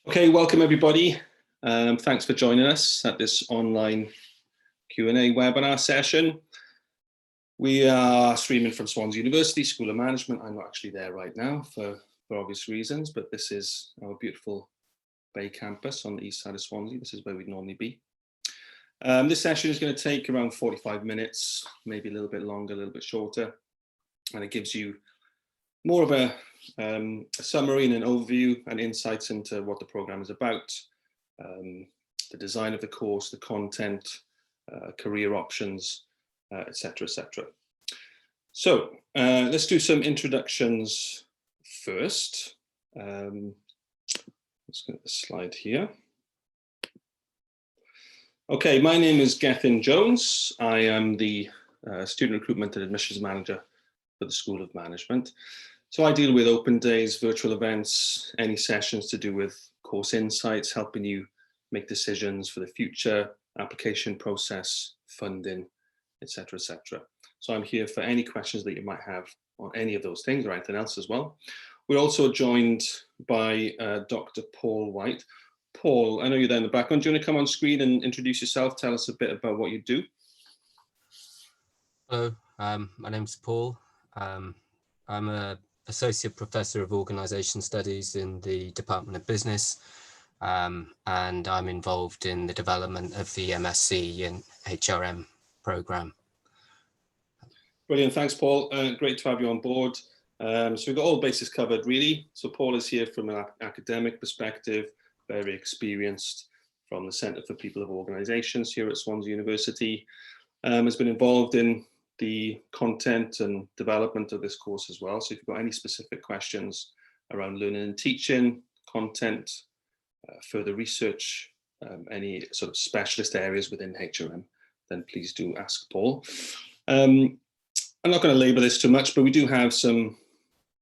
Okay, welcome everybody. Thanks for joining us at this online Q&A webinar session. We are streaming from Swansea University School of Management. I'm not actually there right now for obvious reasons, but this is our beautiful Bay campus on the east side of Swansea. This is where we'd normally be. This session is going to take around 45 minutes, maybe a little bit longer, a little bit shorter, and it gives you more of a summary and an overview and insights into what the program is about, the design of the course, the content, career options, etc., etc. So let's do some introductions first. Let's get the slide here. Okay, my name is Gethin Jones. I am the Student Recruitment and Admissions Manager for the School of Management. So I deal with open days, virtual events, any sessions to do with course insights, helping you make decisions for the future, application process, funding, etc., etc. So I'm here for any questions that you might have on any of those things or anything else as well. We're also joined by Dr. Paul White. Paul, I know you're there in the background. Do you want to come on screen and introduce yourself? Tell us a bit about what you do. Hello, my name's Paul. I'm an Associate Professor of Organisation Studies in the Department of Business, and I'm involved in the development of the MSc in HRM programme. Brilliant, thanks Paul. Great to have you on board. So we've got all bases covered really. So Paul is here from an academic perspective, very experienced from the Centre for People of Organisations here at Swansea University. Has been involved in the content and development of this course as well. So if you've got any specific questions around learning and teaching, content, further research, any sort of specialist areas within HRM, then please do ask Paul. I'm not going to labour this too much, but we do have some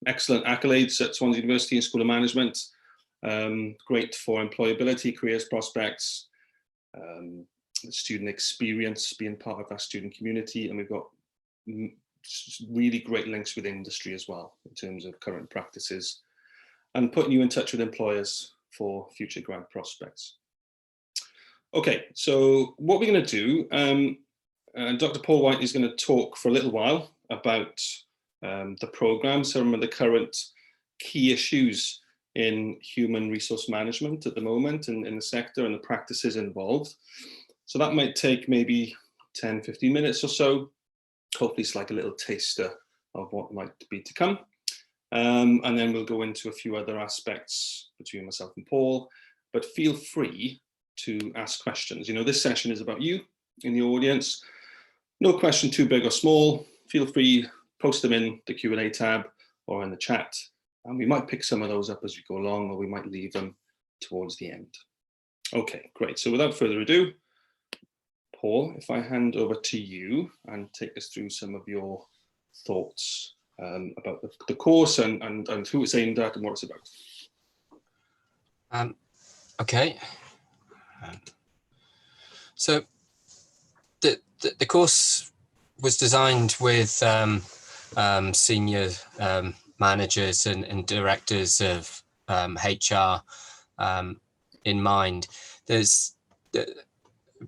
excellent accolades at Swansea University and School of Management. Great for employability, careers prospects, student experience, being part of our student community, and we've got really great links with industry as well in terms of current practices and putting you in touch with employers for future grad prospects. Okay, so what we're going to do, Dr. Paul White is going to talk for a little while about the programme, some of the current key issues in human resource management at the moment and in the sector and the practices involved. So that might take maybe 10-15 minutes or so. Hopefully it's like a little taster of what might be to come. And then we'll go into a few other aspects between myself and Paul, but feel free to ask questions. You know, this session is about you in the audience. No question too big or small. Feel free, post them in the Q&A tab or in the chat. And we might pick some of those up as we go along, or we might leave them towards the end. Okay, great. So without further ado, Paul, if I hand over to you and take us through some of your thoughts about the course and who it's aimed at and what it's about. Okay. So the course was designed with senior managers and directors of HR in mind.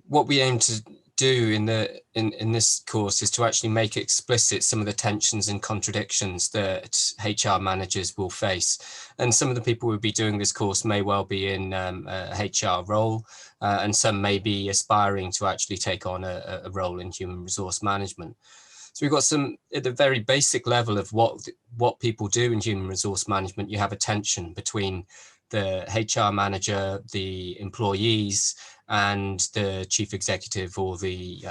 What we aim to do in this course is to actually make explicit some of the tensions and contradictions that HR managers will face. And some of the people who will be doing this course may well be in a HR role, and some may be aspiring to actually take on a role in human resource management. So we've got some, at the very basic level of what people do in human resource management, you have a tension between the HR manager, the employees, and the chief executive or the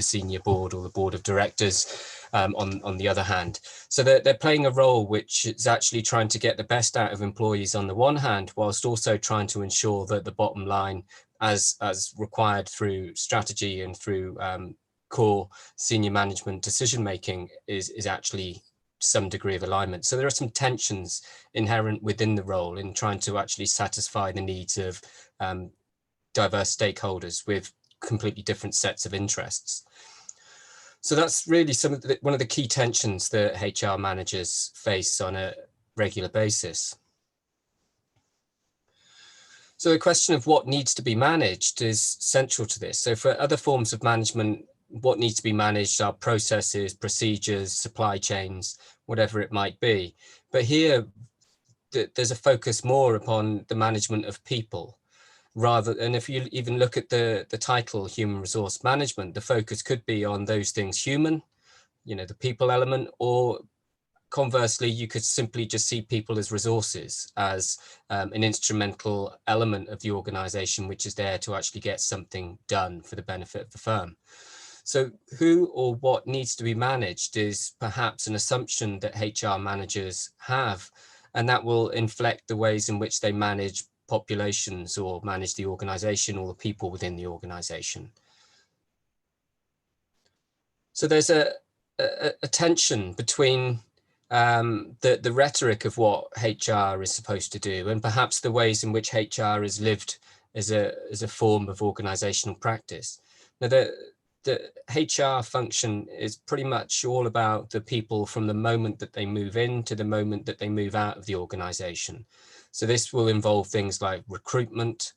senior board or the board of directors on the other hand. So they're playing a role which is actually trying to get the best out of employees on the one hand, whilst also trying to ensure that the bottom line, as required through strategy and through core senior management decision making, is actually some degree of alignment. So there are some tensions inherent within the role in trying to actually satisfy the needs of diverse stakeholders with completely different sets of interests. So that's really one of the key tensions that HR managers face on a regular basis. So the question of what needs to be managed is central to this. So for other forms of management, what needs to be managed are processes, procedures, supply chains, whatever it might be. But here, there's a focus more upon the management of people. And if you even look at the title, Human Resource Management, the focus could be on those things human, the people element, or conversely, you could simply just see people as resources, as an instrumental element of the organization, which is there to actually get something done for the benefit of the firm. So who or what needs to be managed is perhaps an assumption that HR managers have, and that will inflect the ways in which they manage populations or manage the organization or the people within the organization. So there's a tension between the rhetoric of what HR is supposed to do and perhaps the ways in which HR is lived as a form of organizational practice. Now, the HR function is pretty much all about the people from the moment that they move in to the moment that they move out of the organization. So this will involve things like recruitment,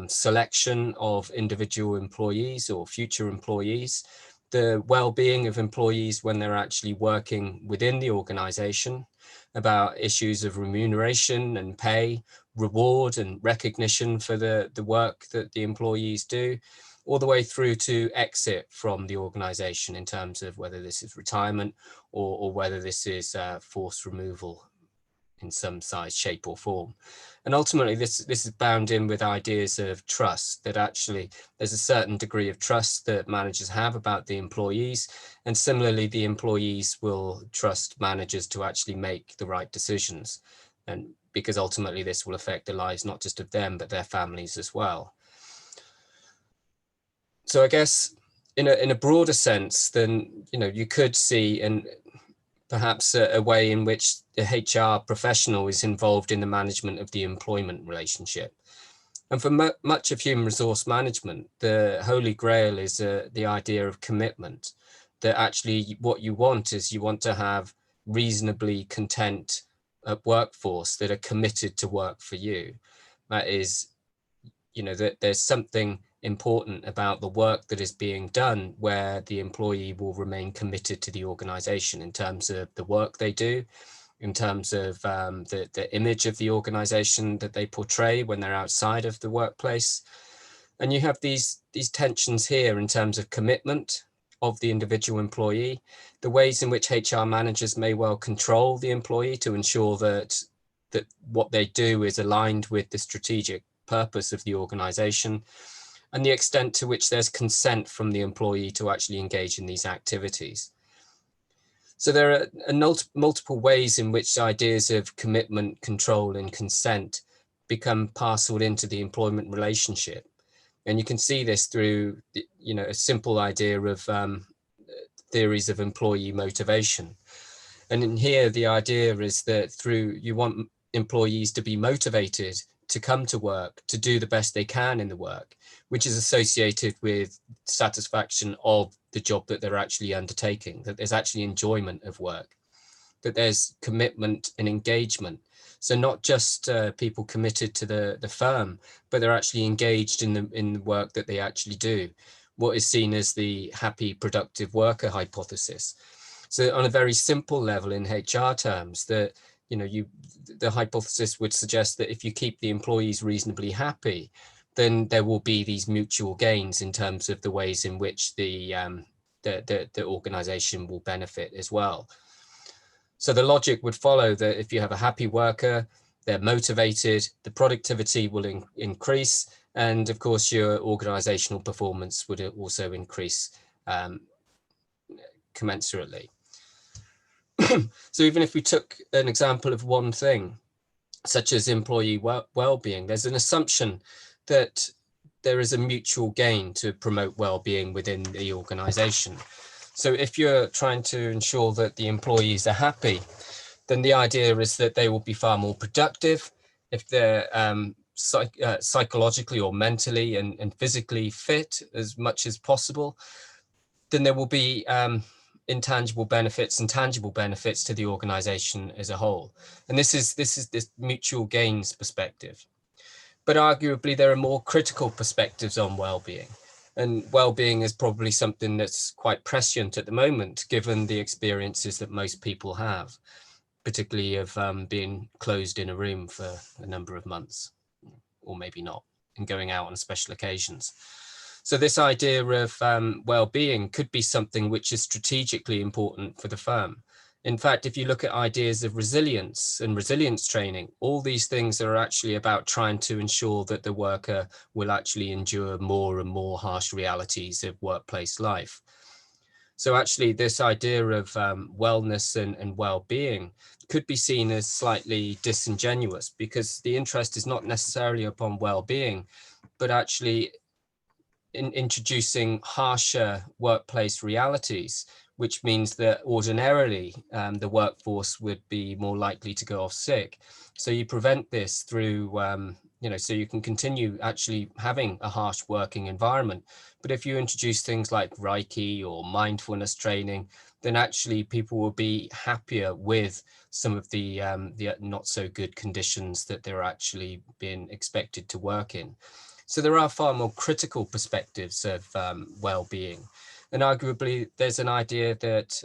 selection of individual employees or future employees, the well-being of employees when they're actually working within the organization, about issues of remuneration and pay, reward and recognition for the work that the employees do, all the way through to exit from the organization in terms of whether this is retirement or whether this is forced removal in some size, shape or form. And ultimately this is bound in with ideas of trust, that actually there's a certain degree of trust that managers have about the employees, and similarly the employees will trust managers to actually make the right decisions, and because ultimately this will affect the lives not just of them but their families as well. So I guess in a broader sense, then you could see perhaps a way in which the HR professional is involved in the management of the employment relationship. And for much of human resource management, the holy grail is the idea of commitment, that actually what you want is you want to have reasonably content workforce that are committed to work for you. That is, that there's something important about the work that is being done where the employee will remain committed to the organization in terms of the work they do, in terms of the image of the organization that they portray when they're outside of the workplace. And you have these tensions here in terms of commitment of the individual employee, the ways in which HR managers may well control the employee to ensure that what they do is aligned with the strategic purpose of the organization, and the extent to which there's consent from the employee to actually engage in these activities. So there are multiple ways in which ideas of commitment, control, and consent become parceled into the employment relationship. And you can see this through, a simple idea of theories of employee motivation. And in here, the idea is that you want employees to be motivated to come to work, to do the best they can in the work, which is associated with satisfaction of the job that they're actually undertaking, that there's actually enjoyment of work, that there's commitment and engagement. So not just people committed to the firm, but they're actually engaged in the work that they actually do, what is seen as the happy, productive worker hypothesis. So on a very simple level in HR terms, that the hypothesis would suggest that if you keep the employees reasonably happy, then there will be these mutual gains in terms of the ways in which the organization will benefit as well. So the logic would follow that if you have a happy worker, they're motivated, the productivity will increase, and of course your organizational performance would also increase commensurately. So even if we took an example of one thing, such as employee well-being, there's an assumption that there is a mutual gain to promote well-being within the organization. So if you're trying to ensure that the employees are happy, then the idea is that they will be far more productive. If they're psychologically or mentally and physically fit as much as possible, then there will be intangible benefits and tangible benefits to the organization as a whole. And this is this mutual gains perspective. but arguably there are more critical perspectives on well-being. And well-being is probably something that's quite prescient at the moment, given the experiences that most people have, particularly of being closed in a room for a number of months, or maybe not, and going out on special occasions. So this idea of well-being could be something which is strategically important for the firm. In fact, if you look at ideas of resilience and resilience training, all these things are actually about trying to ensure that the worker will actually endure more and more harsh realities of workplace life. So actually this idea of wellness and well-being could be seen as slightly disingenuous, because the interest is not necessarily upon well-being, but actually in introducing harsher workplace realities, which means that ordinarily the workforce would be more likely to go off sick. So you prevent this through, so you can continue actually having a harsh working environment. But if you introduce things like Reiki or mindfulness training, then actually people will be happier with some of the not so good conditions that they're actually being expected to work in. So there are far more critical perspectives of well-being. And arguably, there's an idea that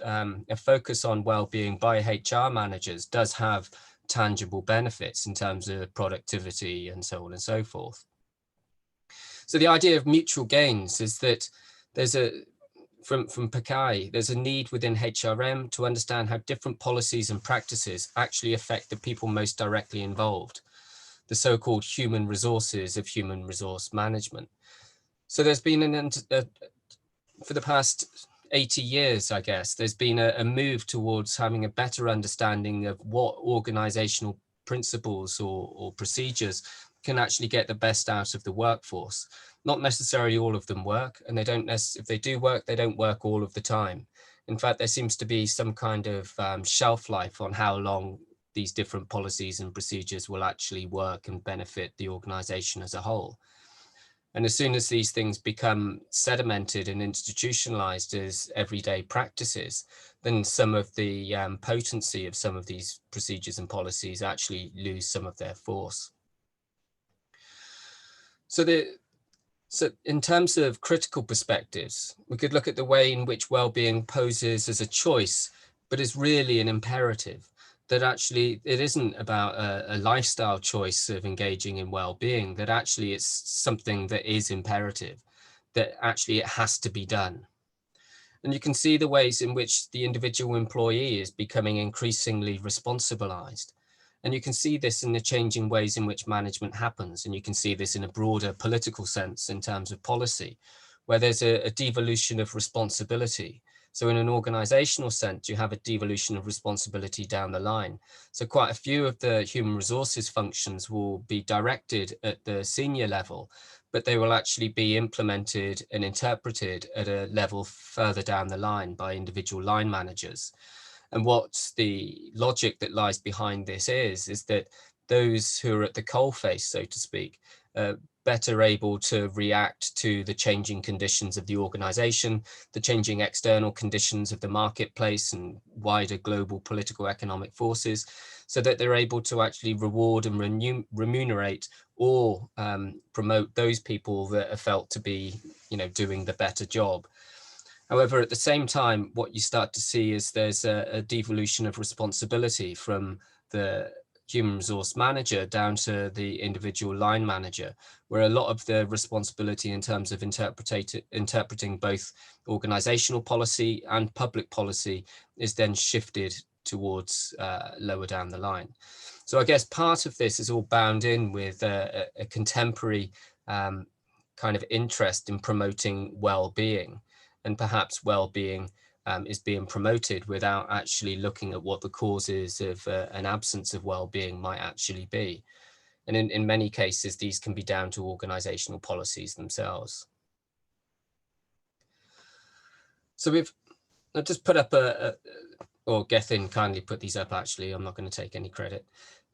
a focus on well-being by HR managers does have tangible benefits in terms of productivity and so on and so forth. So the idea of mutual gains is that there's from Pakai, there's a need within HRM to understand how different policies and practices actually affect the people most directly involved, the so-called human resources of human resource management. So there's been for the past 80 years, I guess, there's been a move towards having a better understanding of what organizational principles or procedures can actually get the best out of the workforce. Not necessarily all of them work, and if they do work, they don't work all of the time. In fact, there seems to be some kind of shelf life on how long these different policies and procedures will actually work and benefit the organization as a whole. And as soon as these things become sedimented and institutionalized as everyday practices, then some of the potency of some of these procedures and policies actually lose some of their force. So in terms of critical perspectives, we could look at the way in which well-being poses as a choice, but is really an imperative. That actually it isn't about a lifestyle choice of engaging in well-being, that actually it's something that is imperative, that actually it has to be done. And you can see the ways in which the individual employee is becoming increasingly responsibilized. And you can see this in the changing ways in which management happens. And you can see this in a broader political sense in terms of policy, where there's a devolution of responsibility. So in an organizational sense, you have a devolution of responsibility down the line. So quite a few of the human resources functions will be directed at the senior level, but they will actually be implemented and interpreted at a level further down the line by individual line managers. And what the logic that lies behind this is that those who are at the coalface, so to speak, better able to react to the changing conditions of the organization, the changing external conditions of the marketplace and wider global political economic forces, so that they're able to actually reward and remunerate or promote those people that are felt to be, doing the better job. However, at the same time, what you start to see is there's a devolution of responsibility from the human resource manager down to the individual line manager, where a lot of the responsibility in terms of interpreting both organizational policy and public policy is then shifted towards lower down the line. So I guess part of this is all bound in with a contemporary kind of interest in promoting well-being, and perhaps well-being is being promoted without actually looking at what the causes of an absence of well-being might actually be. And in many cases, these can be down to organizational policies themselves. So I've just put up or Gethin kindly put these up actually, I'm not going to take any credit.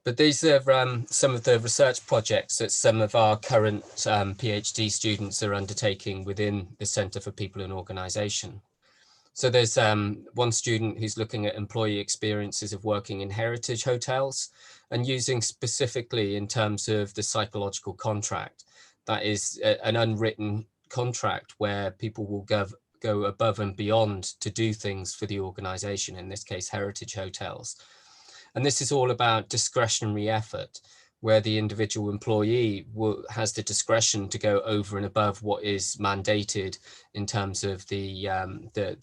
But these are some of the research projects that some of our current PhD students are undertaking within the Centre for People and Organisation. So there's one student who's looking at employee experiences of working in heritage hotels and using specifically in terms of the psychological contract. That is an unwritten contract where people will go above and beyond to do things for the organization, in this case, heritage hotels. And this is all about discretionary effort, where the individual employee has the discretion to go over and above what is mandated in terms of the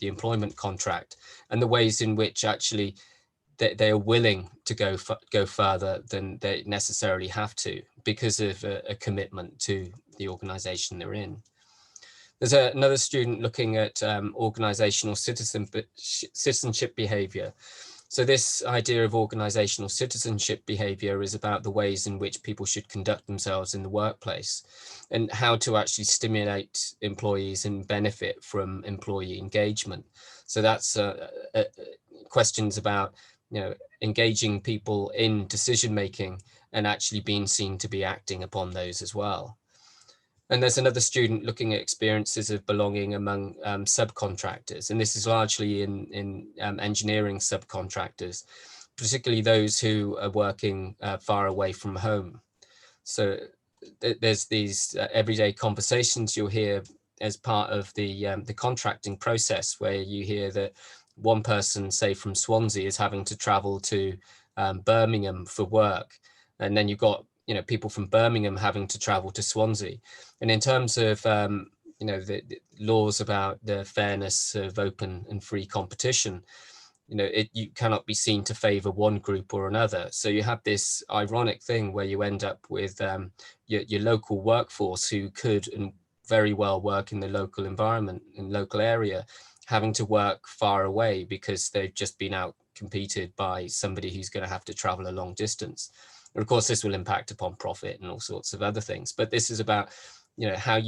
employment contract, and the ways in which actually they are willing to go further than they necessarily have to because of a commitment to the organization they're in. There's another student looking at organizational citizenship behavior. So this idea of organizational citizenship behavior is about the ways in which people should conduct themselves in the workplace and how to actually stimulate employees and benefit from employee engagement. So that's questions about, engaging people in decision making and actually being seen to be acting upon those as well. And there's another student looking at experiences of belonging among subcontractors. And this is largely in engineering subcontractors, particularly those who are working far away from home. So there's these everyday conversations you'll hear as part of the contracting process, where you hear that one person, say from Swansea, is having to travel to Birmingham for work. And then you've got people from Birmingham having to travel to Swansea. And in terms of the laws about the fairness of open and free competition, you cannot be seen to favor one group or another. So you have this ironic thing where you end up with your local workforce, who could and very well work in the local environment, in local area, having to work far away because they've just been out competed by somebody who's going to have to travel a long distance. And of course, this will impact upon profit and all sorts of other things. But this is about, how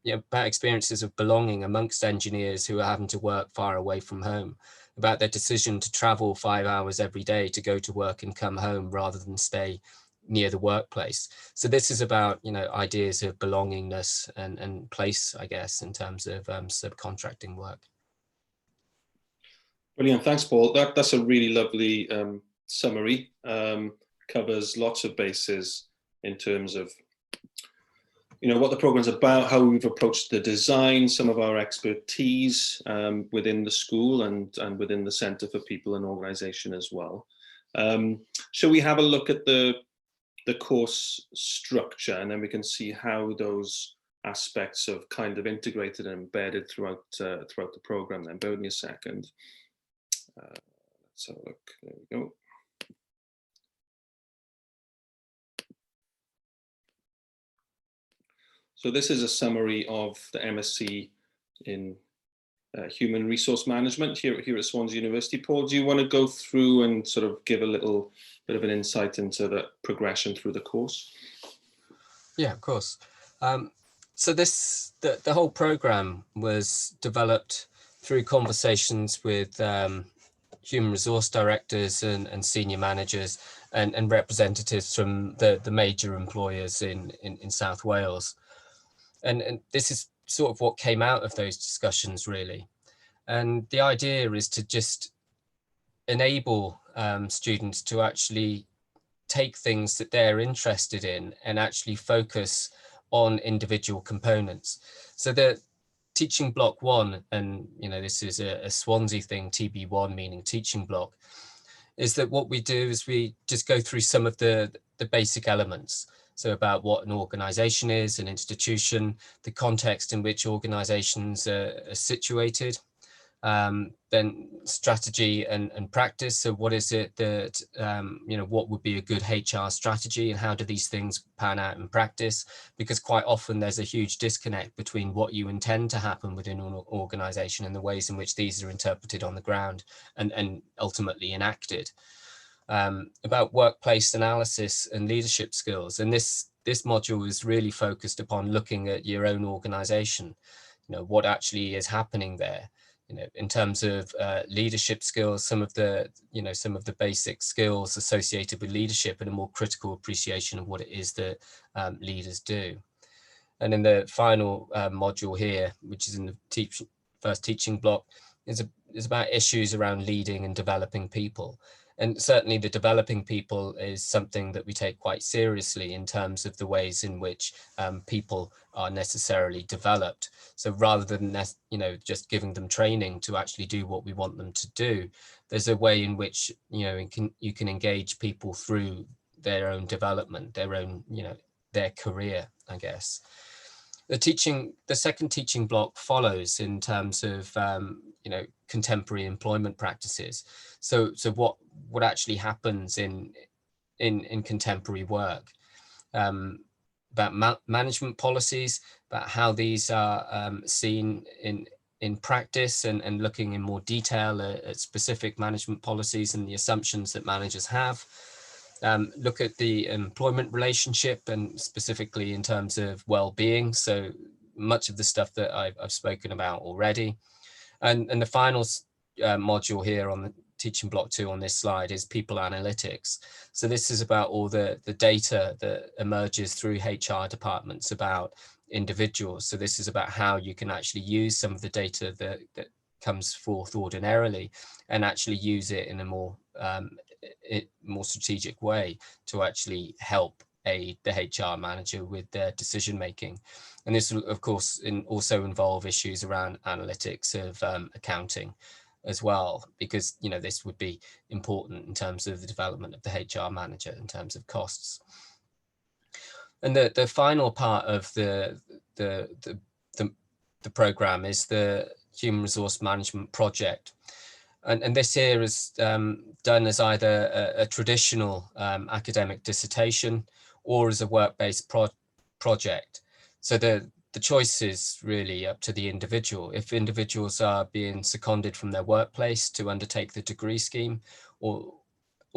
about experiences of belonging amongst engineers who are having to work far away from home, about their decision to travel 5 hours every day to go to work and come home rather than stay near the workplace. So this is about, ideas of belongingness and place, I guess, in terms of subcontracting work. Brilliant, thanks, Paul. That's a really lovely summary. Covers lots of bases in terms of what the program's about, how we've approached the design, some of our expertise within the school and within the Centre for People and Organisation as well. Shall we have a look at the course structure, and then we can see how those aspects have kind of integrated and embedded throughout the program. Then bear with me a second. Let's have a look. There we go. So this is a summary of the MSc in Human Resource Management here at Swansea University. Paul, do you want to go through and sort of give a little bit of an insight into the progression through the course? Yeah, of course. So the whole program was developed through conversations with human resource directors and senior managers and representatives from the major employers in South Wales. And this is sort of what came out of those discussions, really. And the idea is to just enable students to actually take things that they're interested in and actually focus on individual components. So the teaching block 1, and this is a Swansea thing, TB1 meaning teaching block, is that what we do is we just go through some of the basic elements. So about what an organization is, an institution, the context in which organizations are situated, then strategy and practice. So what is it that, what would be a good HR strategy, and how do these things pan out in practice? Because quite often there's a huge disconnect between what you intend to happen within an organization and the ways in which these are interpreted on the ground and ultimately enacted. About workplace analysis and leadership skills. And this module is really focused upon looking at your own organization, what actually is happening there. In terms of leadership skills, some of the basic skills associated with leadership and a more critical appreciation of what it is that leaders do. And in the final module here, which is in the first teaching block, is is about issues around leading and developing people. And certainly the developing people is something that we take quite seriously in terms of the ways in which people are necessarily developed. So rather than, just giving them training to actually do what we want them to do, there's a way in which, you can engage people through their own development, their own, their career, I guess. The second teaching block follows in terms of, contemporary employment practices. So what actually happens in contemporary work, about management policies, about how these are seen in practice, and looking in more detail at specific management policies and the assumptions that managers have. Look at the employment relationship, and specifically in terms of well-being. So much of the stuff that I've spoken about already. And the final module here on the teaching block 2 on this slide is people analytics. So this is about all the data that emerges through HR departments about individuals. So this is about how you can actually use some of the data that comes forth ordinarily, and actually use it in a more strategic way to actually help aid the HR manager with their decision making. And this will, of course, also involve issues around analytics of accounting as well, because this would be important in terms of the development of the HR manager in terms of costs. And the final part of the program is the Human Resource Management project. And this here is done as either a traditional academic dissertation or as a work-based project. So the choice is really up to the individual. If individuals are being seconded from their workplace to undertake the degree scheme, or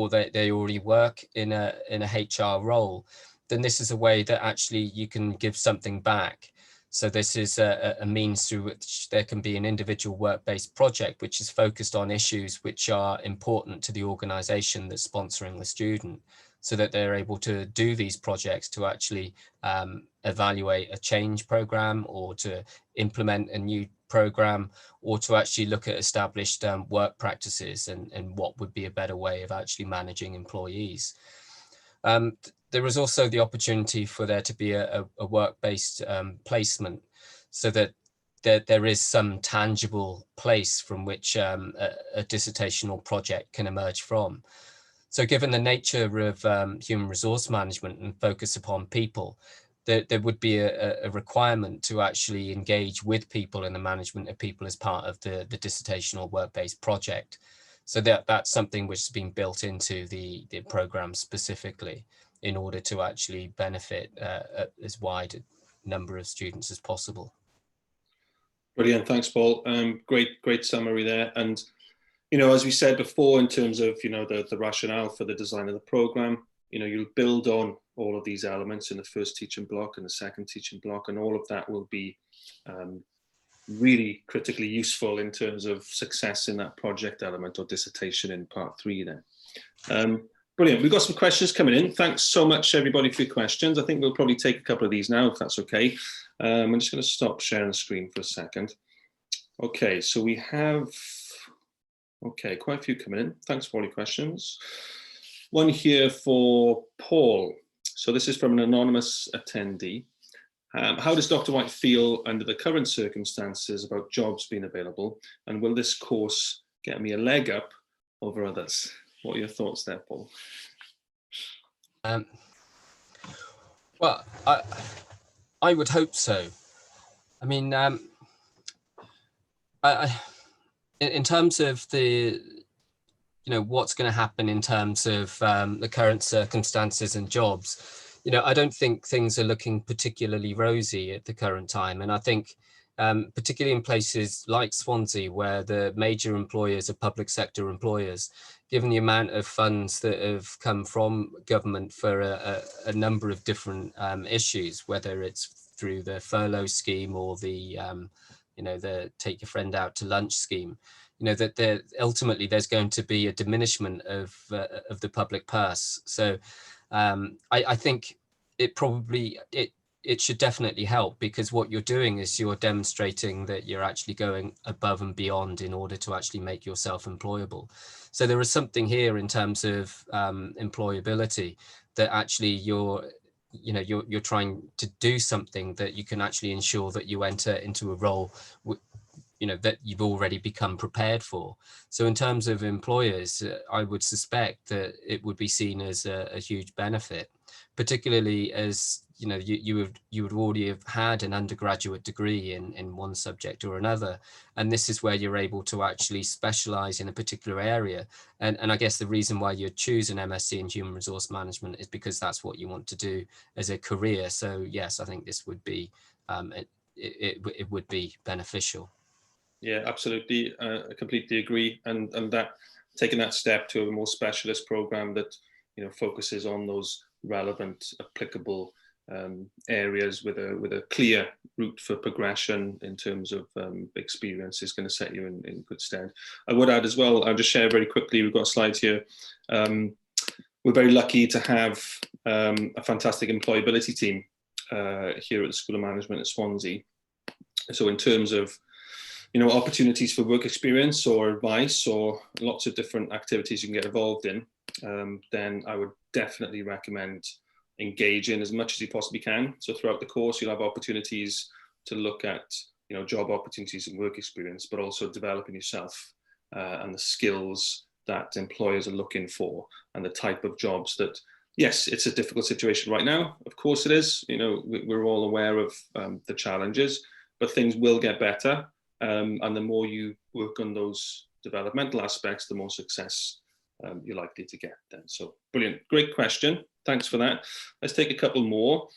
they already work in a HR role, then this is a way that actually you can give something back. So this is a means through which there can be an individual work-based project which is focused on issues which are important to the organisation that's sponsoring the student, so that they're able to do these projects to actually evaluate a change programme, or to implement a new programme, or to actually look at established work practices and what would be a better way of actually managing employees. There is also the opportunity for there to be a work-based placement, so that there is some tangible place from which a dissertational project can emerge from. So given the nature of human resource management and focus upon people, there would be a requirement to actually engage with people in the management of people as part of the dissertational work-based project. So that's something which has been built into the program specifically, in order to actually benefit as wide a number of students as possible. Brilliant, thanks, Paul. Great summary there. And as we said before, in terms of the rationale for the design of the program, you'll build on all of these elements in the first teaching block and the second teaching block, and all of that will be really critically useful in terms of success in that project element or dissertation in part 3 then. Brilliant. We've got some questions coming in. Thanks so much, everybody, for your questions. I think we'll probably take a couple of these now, if that's okay. I'm just going to stop sharing the screen for a second. Okay, so we have, quite a few coming in. Thanks for all your questions. One here for Paul. So this is from an anonymous attendee. How does Dr. White feel under the current circumstances about jobs being available? And will this course get me a leg up over others? What are your thoughts there, Paul? Well, I would hope so. I mean, in terms of the, what's going to happen in terms of the current circumstances and jobs, I don't think things are looking particularly rosy at the current time. And I think particularly in places like Swansea, where the major employers are public sector employers, given the amount of funds that have come from government for a number of different issues, whether it's through the furlough scheme or the, the take your friend out to lunch scheme, that ultimately there's going to be a diminishment of the public purse. So I think it it should definitely help, because what you're doing is you're demonstrating that you're actually going above and beyond in order to actually make yourself employable. So there is something here in terms of employability, that actually you're trying to do something that you can actually ensure that you enter into a role that you've already become prepared for. So in terms of employers, I would suspect that it would be seen as a huge benefit, particularly as you would already have had an undergraduate degree in one subject or another, and this is where you're able to actually specialize in a particular area. And I guess the reason why you choose an MSc in Human Resource Management is because that's what you want to do as a career. So yes, I think this would be it would be beneficial. Yeah, absolutely. I completely agree. And that taking that step to a more specialist program that focuses on those relevant, applicable areas with a clear route for progression in terms of experience is going to set you in good stead. I would add as well, I'll just share very quickly, we've got a slide here. We're very lucky to have a fantastic employability team here at the School of Management at Swansea. So in terms of opportunities for work experience or advice or lots of different activities you can get involved in, then I would definitely recommend engaging as much as you possibly can. So throughout the course, you'll have opportunities to look at job opportunities and work experience, but also developing yourself and the skills that employers are looking for, and the type of jobs that, yes, it's a difficult situation right now. Of course it is. We're all aware of the challenges, but things will get better. And the more you work on those developmental aspects, the more success you're likely to get then. So brilliant, great question. Thanks for that. Let's take a couple more.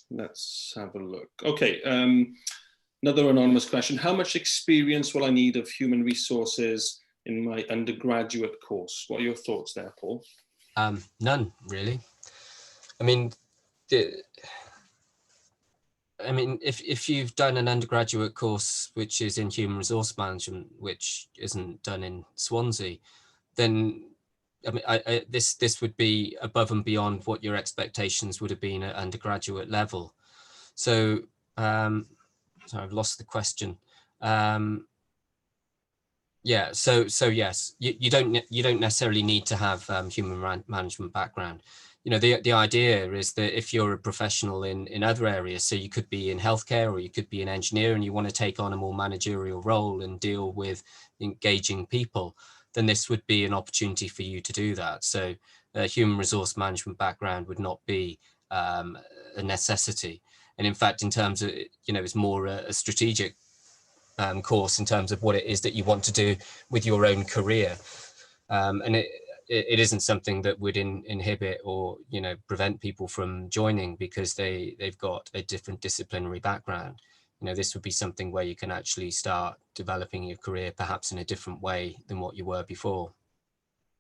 Let's have a look. Okay, another anonymous question. How much experience will I need of human resources in my undergraduate course? What are your thoughts there, Paul? None, really. I mean, if you've done an undergraduate course which is in human resource management, which isn't done in Swansea, then this would be above and beyond what your expectations would have been at undergraduate level. So, sorry, I've lost the question. Yeah, so yes, you don't necessarily need to have human management background. The idea is that if you're a professional in other areas, so you could be in healthcare or you could be an engineer, and you want to take on a more managerial role and deal with engaging people, then this would be an opportunity for you to do that. So a human resource management background would not be a necessity. And in fact, in terms of, it's more a strategic course in terms of what it is that you want to do with your own career. And it isn't something that would inhibit or prevent people from joining because they've got a different disciplinary background. This would be something where you can actually start developing your career perhaps in a different way than what you were before.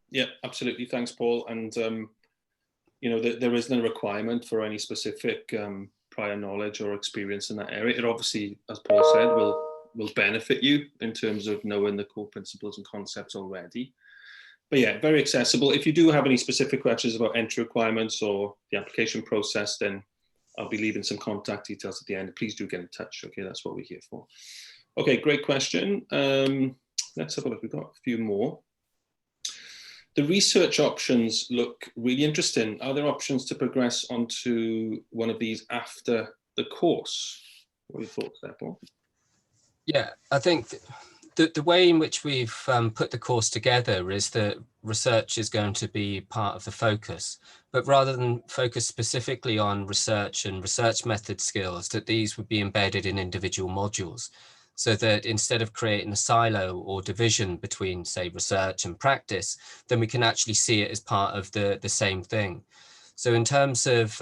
Yeah, absolutely. Thanks, Paul. And there is no requirement for any specific prior knowledge or experience in that area. It obviously, as Paul said, will benefit you in terms of knowing the core principles and concepts already. But yeah, very accessible. If you do have any specific questions about entry requirements or the application process, then I'll be leaving some contact details at the end. Please do get in touch. Okay, that's what we're here for. Okay, great question. Let's have a look. We've got a few more. The research options look really interesting. Are there options to progress onto one of these after the course? What are your thoughts there, Paul? Yeah, I think the way in which we've put the course together is that research is going to be part of the focus, but rather than focus specifically on research and research method skills, that these would be embedded in individual modules, so that instead of creating a silo or division between, say, research and practice, then we can actually see it as part of the same thing. So in terms of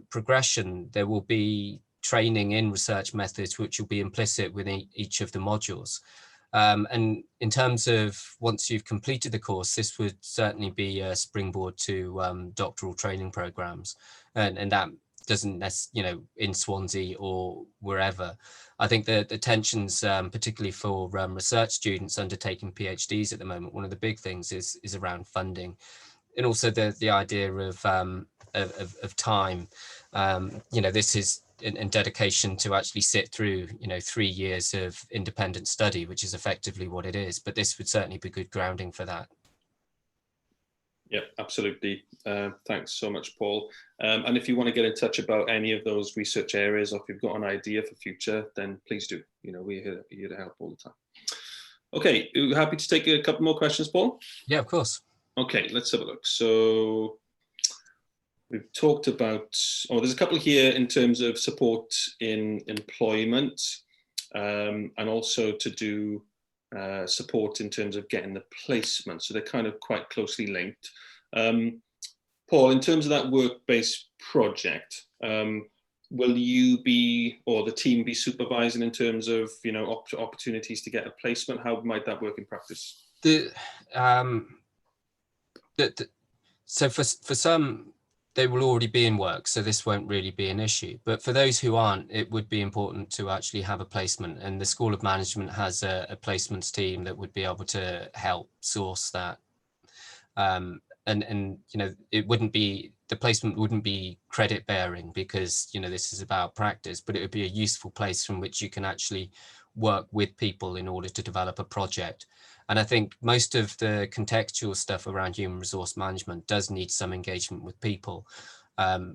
progression, there will be training in research methods which will be implicit within each of the modules. And in terms of once you've completed the course, this would certainly be a springboard to doctoral training programs, and that doesn't in Swansea or wherever. I think the tensions, particularly for research students undertaking PhDs at the moment, one of the big things is around funding. and also the idea of time. This is in dedication to actually sit through 3 years of independent study, which is effectively what it is. But this would certainly be good grounding for that. Yeah, absolutely. Thanks so much, Paul. And if you want to get in touch about any of those research areas, or if you've got an idea for future, then please do. We're here to help all the time. Okay, you happy to take a couple more questions, Paul? Yeah, of course. Okay, let's have a look. So we've talked about, there's a couple here in terms of support in employment, and also to do support in terms of getting the placement. So they're kind of quite closely linked. Paul, in terms of that work-based project, will you be, or the team be supervising in terms of, opportunities to get a placement? How might that work in practice? So for some, they will already be in work, so this won't really be an issue. But for those who aren't, it would be important to actually have a placement. And the School of Management has a placements team that would be able to help source that. And it wouldn't be, the placement wouldn't be credit bearing, because this is about practice, but it would be a useful place from which you can actually work with people in order to develop a project. And I think most of the contextual stuff around human resource management does need some engagement with people,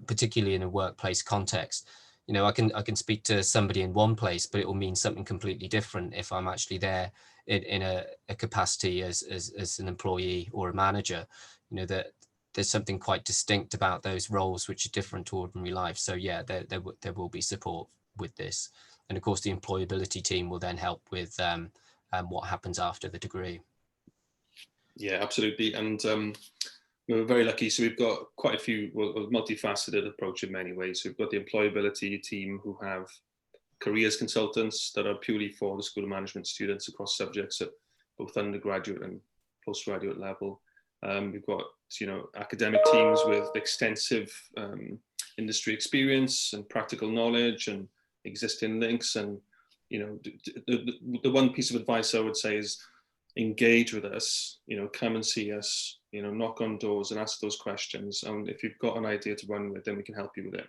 particularly in a workplace context. I can speak to somebody in one place, but it will mean something completely different if I'm actually there in a capacity as an employee or a manager. That there's something quite distinct about those roles which are different to ordinary life. So yeah, there will be support with this. And of course, the employability team will then help with what happens after the degree. Yeah, absolutely. And we're very lucky. So we've got quite a few, a multifaceted approach in many ways. So we've got the employability team who have careers consultants that are purely for the School of Management students across subjects at both undergraduate and postgraduate level. We've got, academic teams with extensive industry experience and practical knowledge and existing links. And, the one piece of advice I would say is engage with us, come and see us, knock on doors and ask those questions. And if you've got an idea to run with, then we can help you with it.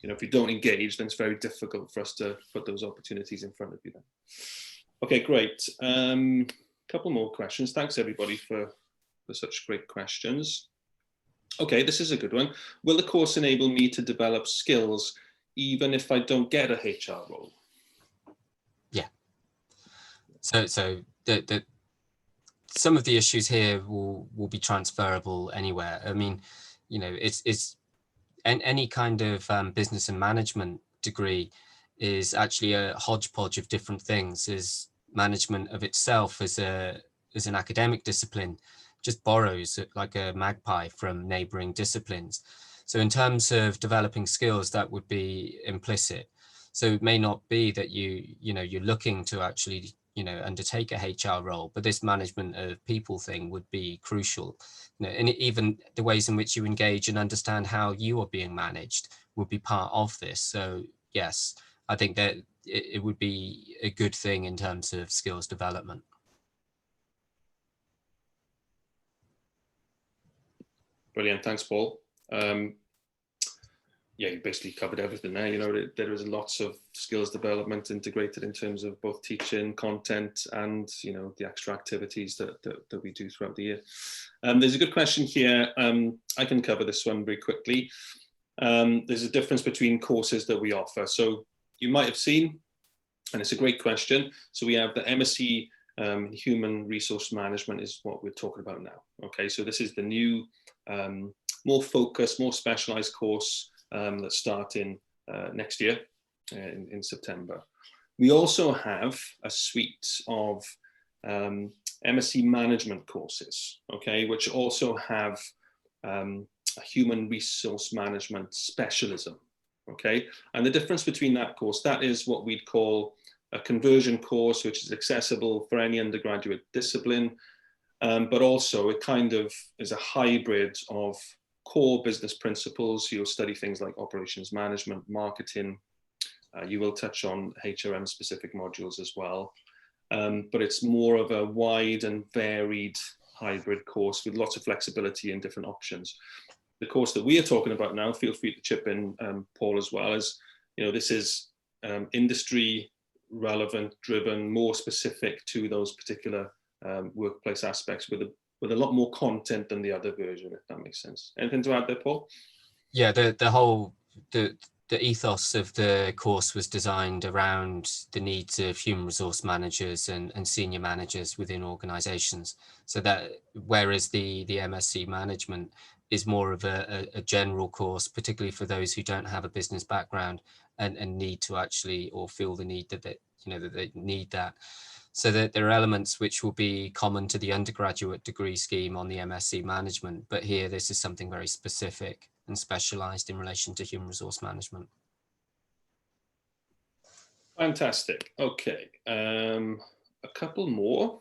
If you don't engage, then it's very difficult for us to put those opportunities in front of you then. Okay, great. Couple more questions. Thanks everybody for such great questions. Okay, this is a good one. Will the course enable me to develop skills even if I don't get a HR role? Yeah. So the some of the issues here will be transferable anywhere. I mean, it's any kind of business and management degree is actually a hodgepodge of different things. As management of itself as an academic discipline just borrows like a magpie from neighboring disciplines. So in terms of developing skills, that would be implicit. So it may not be that you're looking to actually undertake a HR role, but this management of people thing would be crucial. And even the ways in which you engage and understand how you are being managed would be part of this. So yes, I think that it would be a good thing in terms of skills development. Brilliant, thanks, Paul. Yeah, you basically covered everything there. There is lots of skills development integrated in terms of both teaching, content, and the extra activities that we do throughout the year. There's a good question here. I can cover this one very quickly. There's a difference between courses that we offer. So you might have seen, and it's a great question. So we have the MSc Human Resource Management is what we're talking about now. Okay, so this is the new, more focused, more specialized course that's starting next year in September. We also have a suite of MSc management courses, okay, which also have a human resource management specialism, okay? And the difference between that course, that is what we'd call a conversion course, which is accessible for any undergraduate discipline, but also it kind of is a hybrid of core business principles. You'll study things like operations management, marketing. You will touch on HRM specific modules as well. But it's more of a wide and varied hybrid course with lots of flexibility and different options. The course that we are talking about now, feel free to chip in, Paul, as well, as this is industry relevant, driven, more specific to those particular workplace aspects, with a lot more content than the other version, if that makes sense. Anything to add there, Paul? Yeah, the ethos of the course was designed around the needs of human resource managers and senior managers within organizations. So that, whereas the MSc Management is more of a general course, particularly for those who don't have a business background and need to actually, or feel the need that they need that. So that there are elements which will be common to the undergraduate degree scheme on the MSc Management, but here this is something very specific and specialised in relation to human resource management. Fantastic. Okay, a couple more.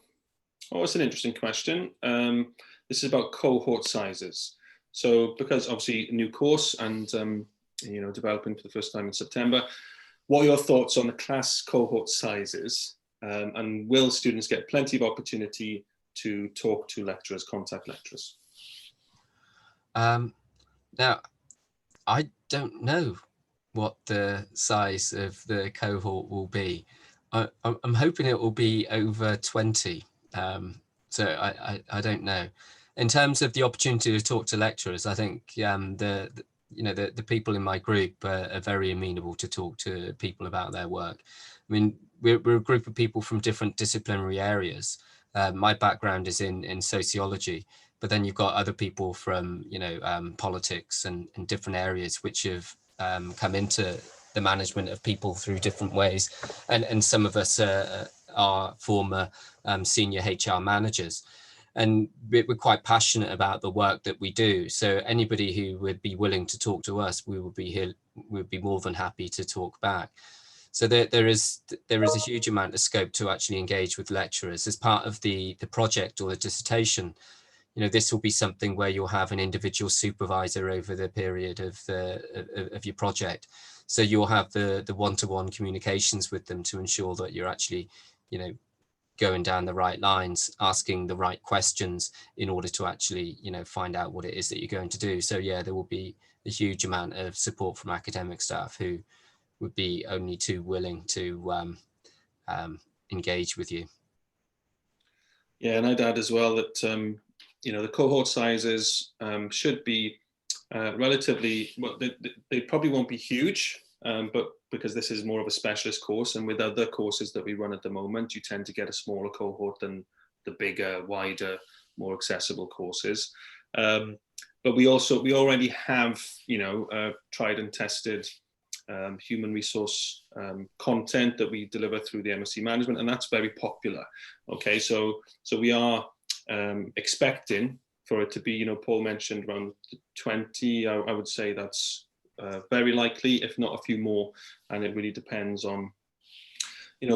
Oh, it's an interesting question. This is about cohort sizes. So, because obviously a new course and developing for the first time in September, what are your thoughts on the class cohort sizes? And will students get plenty of opportunity to talk to lecturers, contact lecturers? Now, I don't know what the size of the cohort will be. I'm hoping it will be over 20. So I don't know. In terms of the opportunity to talk to lecturers, I think the people in my group are very amenable to talk to people about their work. I mean, we're a group of people from different disciplinary areas. My background is in sociology, but then you've got other people from politics and different areas which have come into the management of people through different ways, and some of us are former senior HR managers. And we're quite passionate about the work that we do. So anybody who would be willing to talk to us, we would be more than happy to talk back. So there is a huge amount of scope to actually engage with lecturers as part of the project or the dissertation. This will be something where you'll have an individual supervisor over the period of your project. So you'll have the one-to-one communications with them to ensure that you're actually, going down the right lines, asking the right questions in order to actually, find out what it is that you're going to do. So yeah, there will be a huge amount of support from academic staff who would be only too willing to engage with you. Yeah, and I'd add as well that the cohort sizes should be relatively, well, they probably won't be huge, but because this is more of a specialist course, and with other courses that we run at the moment, you tend to get a smaller cohort than the bigger, wider, more accessible courses. But we already have, tried and tested human resource content that we deliver through the MSc Management, and that's very popular. Okay, so we are expecting for it to be, Paul mentioned around 20. I would say that's very likely, if not a few more, and it really depends on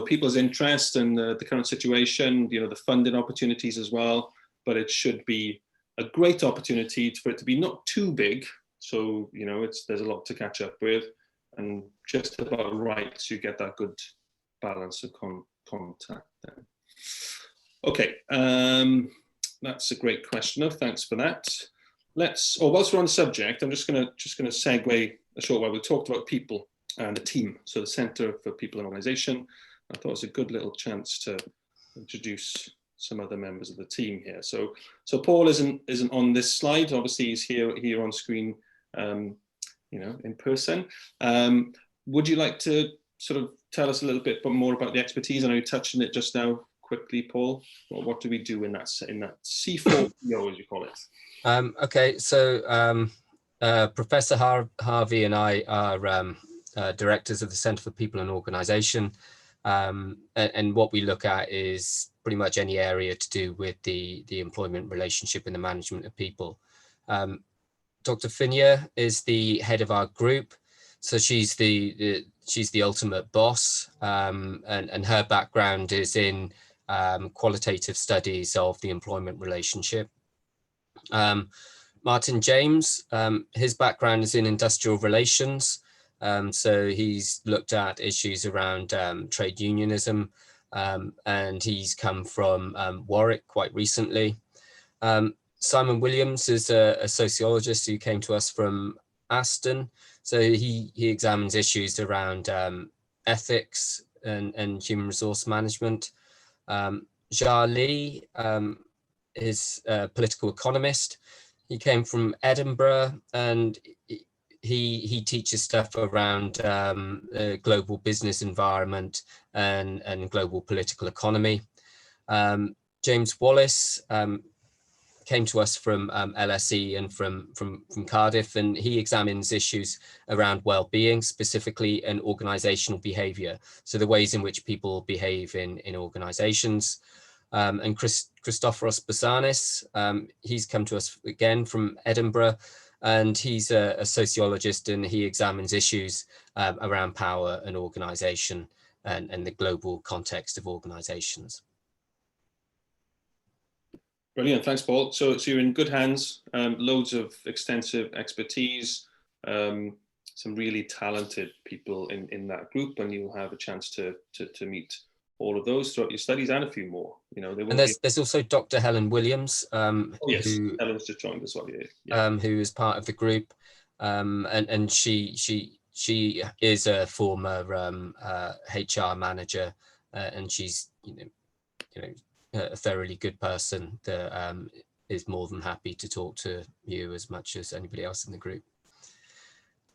people's interest and the current situation, the funding opportunities as well. But it should be a great opportunity for it to be not too big, so there's a lot to catch up with, and just about right to get that good balance of contact then. Okay, that's a great question. Thanks for that. Whilst we're on the subject, I'm just gonna segue a short while. We talked about people and the team, so the Centre for People and Organisation. I thought it was a good little chance to introduce some other members of the team here. So Paul isn't on this slide. Obviously, he's here on screen, in person. Would you like to sort of tell us a little bit more about the expertise? I know you touched on it just now quickly, Paul. What do we do in that C4PO, as you call it? Okay, so Professor Harvey and I are directors of the Centre for People and Organisation, and what we look at is pretty much any area to do with the employment relationship and the management of people. Dr. Finia is the head of our group, so she's the ultimate boss, and her background is in qualitative studies of the employment relationship. Martin James, his background is in industrial relations, so he's looked at issues around trade unionism, and he's come from Warwick quite recently. Simon Williams is a sociologist who came to us from Aston. So he examines issues around ethics and human resource management. Jia Li is a political economist. He came from Edinburgh, and he teaches stuff around global business environment and global political economy. James Wallace came to us from LSE and from Cardiff, and he examines issues around well-being specifically and organizational behavior, so the ways in which people behave in organizations. And Christoforos Basanis, he's come to us again from Edinburgh, and he's a sociologist, and he examines issues around power and organization and the global context of organizations. Brilliant, thanks, Paul. So you're in good hands, loads of extensive expertise, some really talented people in that group, and you'll have a chance to meet all of those throughout your studies and a few more. You know, and there's also Dr. Helen Williams, yes, Helen's just joined as well. Yeah. Who is part of the group, and she is a former HR manager, and she's a thoroughly good person that is more than happy to talk to you as much as anybody else in the group.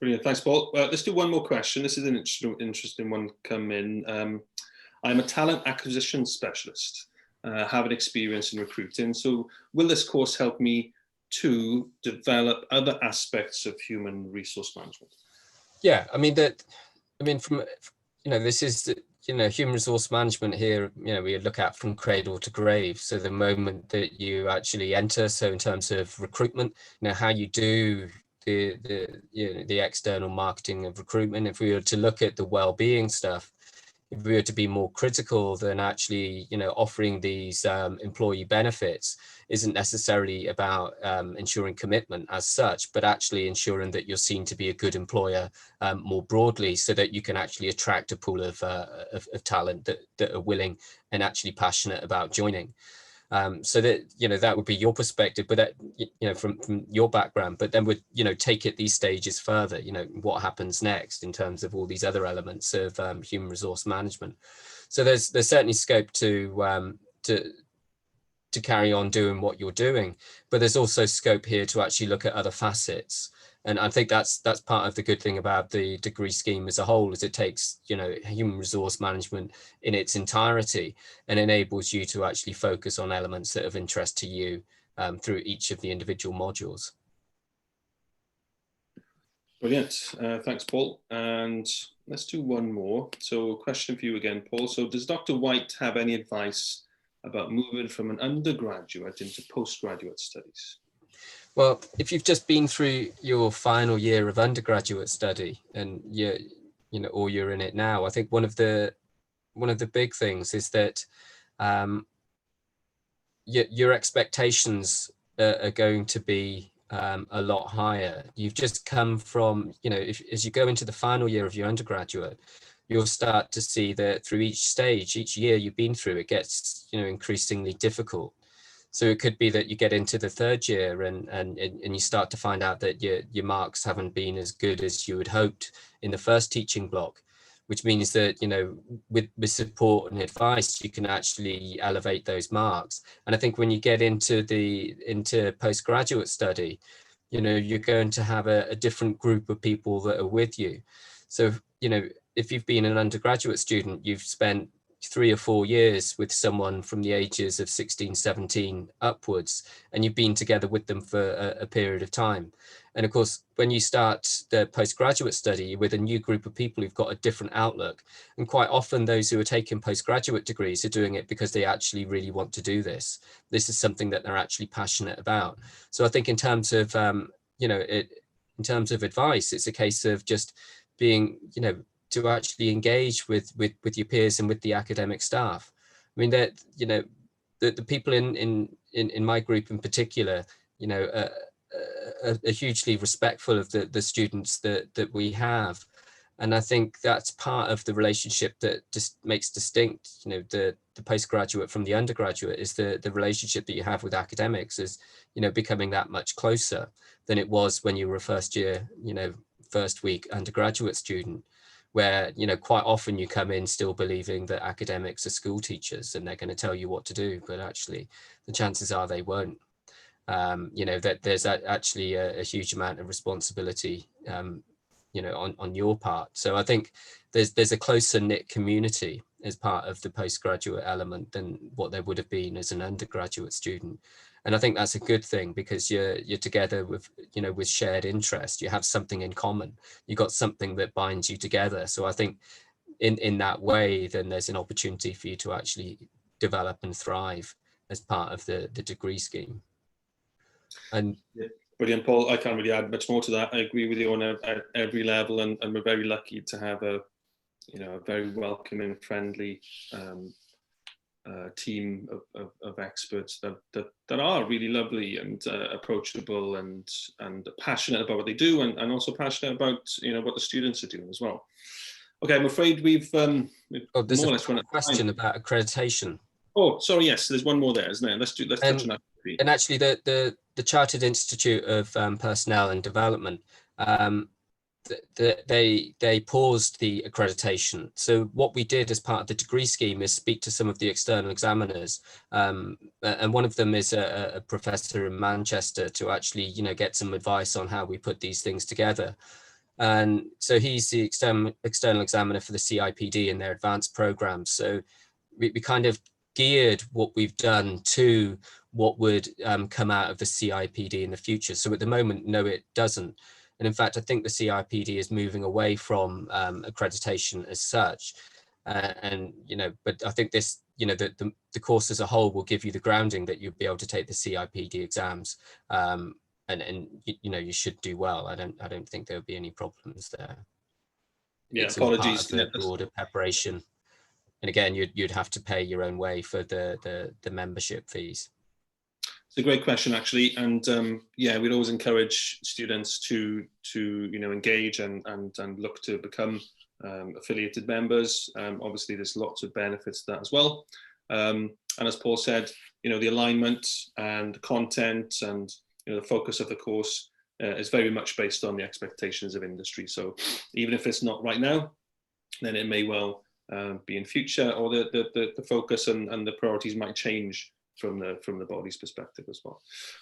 Brilliant, thanks, Paul. Let's do one more question. This is an interesting one come in. I'm a talent acquisition specialist, have an experience in recruiting. So will this course help me to develop other aspects of human resource management? Yeah, this is human resource management here, we look at from cradle to grave. So the moment that you actually enter, so in terms of recruitment, how you do the external marketing of recruitment. If we were to look at the well-being stuff, if we were to be more critical, then actually, offering these employee benefits isn't necessarily about ensuring commitment as such, but actually ensuring that you're seen to be a good employer more broadly, so that you can actually attract a pool of talent that are willing and actually passionate about joining. So that that would be your perspective, but that from your background. But then would take it these stages further. What happens next in terms of all these other elements of human resource management. So there's certainly scope to carry on doing what you're doing, but there's also scope here to actually look at other facets. And I think that's part of the good thing about the degree scheme as a whole, is it takes, human resource management in its entirety and enables you to actually focus on elements that are of interest to you through each of the individual modules. Brilliant. Thanks, Paul. And let's do one more. So a question for you again, Paul. So does Dr. White have any advice about moving from an undergraduate into postgraduate studies? Well, if you've just been through your final year of undergraduate study and or you're in it now, I think one of the big things is that your expectations are going to be a lot higher. You've just come from, as you go into the final year of your undergraduate, you'll start to see that through each year you've been through, it gets increasingly difficult. So it could be that you get into the third year and you start to find out that your marks haven't been as good as you had hoped in the first teaching block, which means that, with support and advice, you can actually elevate those marks. And I think when you get into postgraduate study, you're going to have a different group of people that are with you. So, if you've been an undergraduate student, you've spent 3 or 4 years with someone from the ages of 16, 17 upwards, and you've been together with them for a period of time. And of course, when you start the postgraduate study with a new group of people who've got a different outlook, and quite often those who are taking postgraduate degrees are doing it because they actually really want to do this. This is something that they're actually passionate about. So I think in terms of, in terms of advice, it's a case of just being, to actually engage with your peers and with the academic staff. I mean, that the people in my group in particular, are hugely respectful of the students that we have, and I think that's part of the relationship that just makes distinct, the the postgraduate from the undergraduate is the relationship that you have with academics is, becoming that much closer than it was when you were a first year, first week undergraduate student, where, quite often you come in still believing that academics are school teachers and they're going to tell you what to do, but actually the chances are they won't. That there's actually a huge amount of responsibility, on your part. So I think there's a closer knit community as part of the postgraduate element than what there would have been as an undergraduate student. And I think that's a good thing, because you're together with, with shared interest. You have something in common. You got something that binds you together. So I think in that way, then there's an opportunity for you to actually develop and thrive as part of the degree scheme. And yeah, brilliant, Paul. I can't really add much more to that. I agree with you on at every level, and we're very lucky to have a very welcoming, friendly team of experts that are really lovely and approachable and passionate about what they do, and also passionate about what the students are doing as well. Okay, I'm afraid we've more or less run out of question about accreditation. Oh, sorry, yes, there's one more there, isn't there? Let's touch on that. And actually, the Chartered Institute of Personnel and Development, they paused the accreditation. So what we did as part of the degree scheme is speak to some of the external examiners, and one of them is a professor in Manchester, to actually get some advice on how we put these things together. And so he's the external examiner for the CIPD in their advanced programs. So we kind of geared what we've done to what would come out of the CIPD in the future. So at the moment, no, it doesn't. And in fact, I think the CIPD is moving away from accreditation as such. But I think this, the course as a whole will give you the grounding that you'll be able to take the CIPD exams, and you should do well. I don't think there'll be any problems there. Yeah, it's apologies. All part of the broader preparation. And again, you'd have to pay your own way for the membership fees. It's a great question, actually, and yeah, we'd always encourage students to engage and look to become affiliated members. Obviously, there's lots of benefits to that as well. And as Paul said, the alignment and content and the focus of the course is very much based on the expectations of industry. So even if it's not right now, then it may well be in future, or the focus and the priorities might change from the body's perspective as well.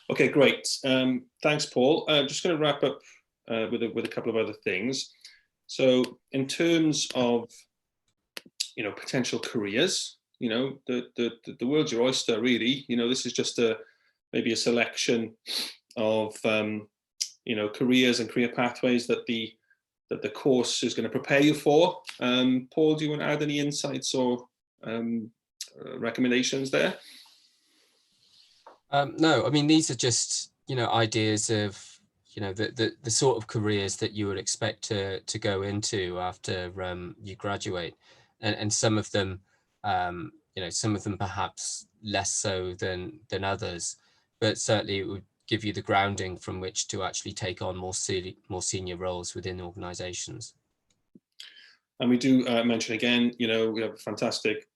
Okay, great. Thanks, Paul. Just going to wrap up with a couple of other things. So in terms of potential careers, the world's your oyster, really. This is just maybe a selection of careers and career pathways that the course is going to prepare you for. Paul, do you want to add any insights or recommendations there? No, I mean, these are just, ideas of, the sort of careers that you would expect to go into after you graduate. And some of them, some of them perhaps less so than others, but certainly it would give you the grounding from which to actually take on more senior roles within organizations. And we do mention again, we have a fantastic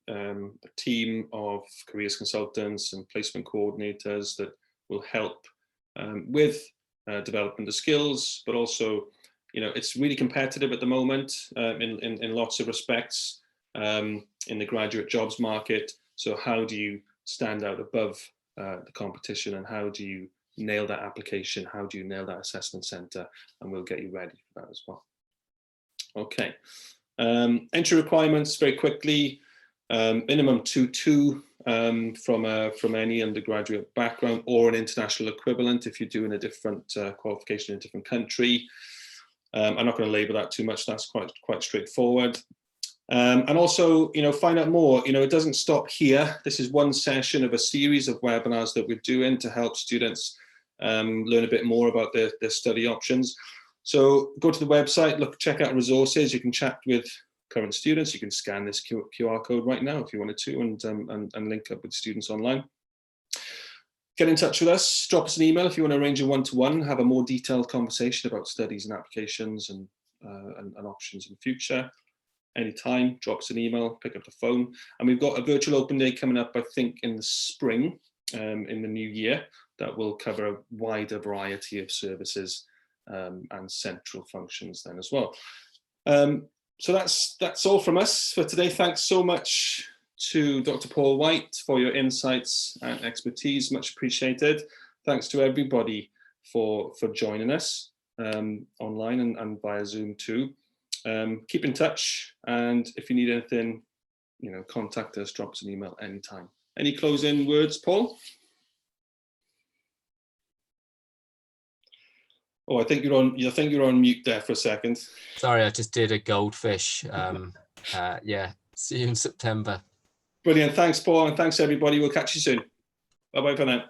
team of careers consultants and placement coordinators that will help with development of skills, but also, it's really competitive at the moment in lots of respects in the graduate jobs market. So how do you stand out above the competition, and how do you nail that application? How do you nail that assessment center? And we'll get you ready for that as well. Okay. Entry requirements very quickly, minimum 2.2 from any undergraduate background or an international equivalent if you're doing a different qualification in a different country. I'm not going to labor that too much. That's quite straightforward. And also, find out more. It doesn't stop here. This is one session of a series of webinars that we're doing to help students learn a bit more about their study options. So go to the website, check out resources. You can chat with current students. You can scan this QR code right now if you wanted to, and link up with students online. Get in touch with us. Drop us an email if you want to arrange a one-to-one, have a more detailed conversation about studies and applications and options in the future. anytime, drop us an email, pick up the phone. And we've got a virtual open day coming up, I think, in the spring, in the new year, that will cover a wider variety of services and central functions then as well. So that's all from us for today. Thanks so much to Dr. Paul White for your insights and expertise, much appreciated. Thanks to everybody for joining us online and via Zoom too. Keep in touch, and if you need anything, contact us, drop us an email anytime. Any closing words, Paul? Oh, I think you're on mute there for a second. Sorry, I just did a goldfish. Yeah, see you in September. Brilliant. Thanks, Paul, and thanks everybody. We'll catch you soon. Bye-bye for now.